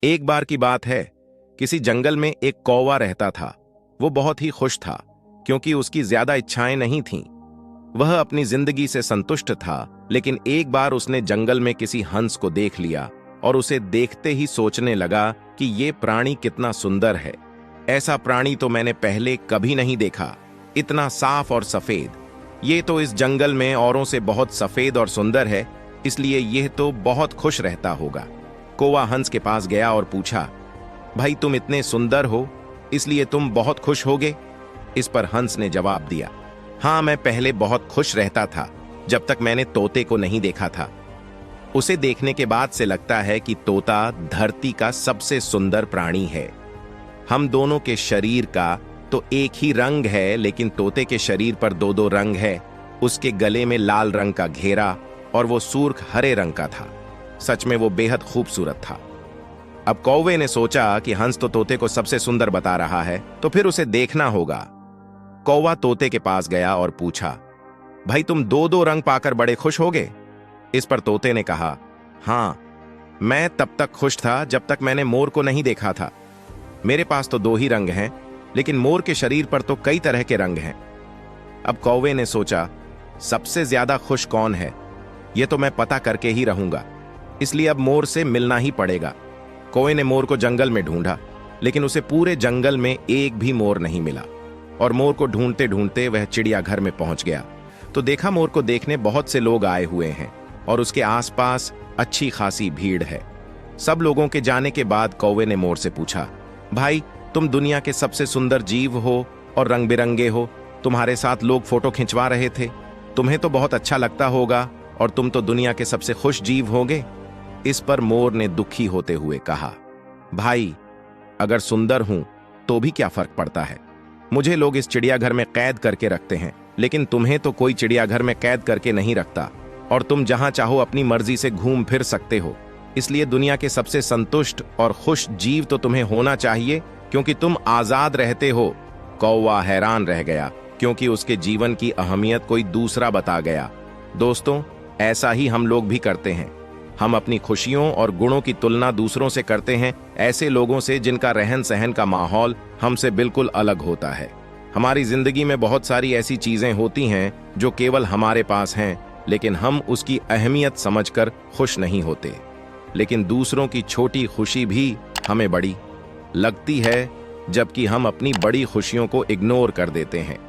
एक बार की बात है, किसी जंगल में एक कौवा रहता था। वो बहुत ही खुश था क्योंकि उसकी ज्यादा इच्छाएं नहीं थीं। वह अपनी जिंदगी से संतुष्ट था, लेकिन एक बार उसने जंगल में किसी हंस को देख लिया और उसे देखते ही सोचने लगा कि ये प्राणी कितना सुंदर है। ऐसा प्राणी तो मैंने पहले कभी नहीं देखा, इतना साफ और सफेद। ये तो इस जंगल में औरों से बहुत सफेद और सुंदर है, इसलिए यह तो बहुत खुश रहता होगा। कौवा हंस के पास गया और पूछा, भाई तुम इतने सुंदर हो, इसलिए तुम बहुत खुश होगे? इस पर हंस ने जवाब दिया, हाँ, मैं पहले बहुत खुश रहता था जब तक मैंने तोते को नहीं देखा था। उसे देखने के बाद से लगता है कि तोता धरती का सबसे सुंदर प्राणी है। हम दोनों के शरीर का तो एक ही रंग है, लेकिन तोते के शरीर पर दो दो रंग है। उसके गले में लाल रंग का घेरा और वो सूर्ख हरे रंग का था। सच में वो बेहद खूबसूरत था। अब कौवे ने सोचा कि हंस तो तोते को सबसे सुंदर बता रहा है, तो फिर उसे देखना होगा। कौवा तोते के पास गया और पूछा, भाई तुम दो दो रंग पाकर बड़े खुश होगे? इस पर तोते ने कहा, हाँ, मैं तब तक खुश था जब तक मैंने मोर को नहीं देखा था। मेरे पास तो दो ही रंग हैं, लेकिन मोर के शरीर पर तो कई तरह के रंग हैं। अब कौवे ने सोचा, सबसे ज्यादा खुश कौन है, यह तो मैं पता करके ही रहूंगा, इसलिए अब मोर से मिलना ही पड़ेगा। कौवे ने मोर को जंगल में ढूंढा, लेकिन उसे पूरे जंगल में एक भी मोर नहीं मिला। और मोर को ढूंढते ढूंढते वह चिड़ियाघर में पहुंच गया तो देखा मोर को देखने बहुत से लोग आए हुए हैं और उसके आसपास अच्छी खासी भीड़ है। सब लोगों के जाने के बाद कौवे ने मोर से पूछा, भाई तुम दुनिया के सबसे सुंदर जीव हो और रंग बिरंगे हो, तुम्हारे साथ लोग फोटो खिंचवा रहे थे, तुम्हें तो बहुत अच्छा लगता होगा और तुम तो दुनिया के सबसे खुश जीव होगे। इस पर मोर ने दुखी होते हुए कहा, भाई अगर सुंदर हूं तो भी क्या फर्क पड़ता है, मुझे लोग इस चिड़ियाघर में कैद करके रखते हैं, लेकिन तुम्हें तो कोई चिड़ियाघर में कैद करके नहीं रखता और तुम जहां चाहो अपनी मर्जी से घूम फिर सकते हो। इसलिए दुनिया के सबसे संतुष्ट और खुश जीव तो तुम्हें होना चाहिए, क्योंकि तुम आजाद रहते हो। कौवा हैरान रह गया क्योंकि उसके जीवन की अहमियत कोई दूसरा बता गया। दोस्तों, ऐसा ही हम लोग भी करते हैं। हम अपनी खुशियों और गुणों की तुलना दूसरों से करते हैं, ऐसे लोगों से जिनका रहन सहन का माहौल हमसे बिल्कुल अलग होता है। हमारी जिंदगी में बहुत सारी ऐसी चीजें होती हैं जो केवल हमारे पास हैं, लेकिन हम उसकी अहमियत समझकर खुश नहीं होते। लेकिन दूसरों की छोटी खुशी भी हमें बड़ी लगती है, जबकि हम अपनी बड़ी खुशियों को इग्नोर कर देते हैं।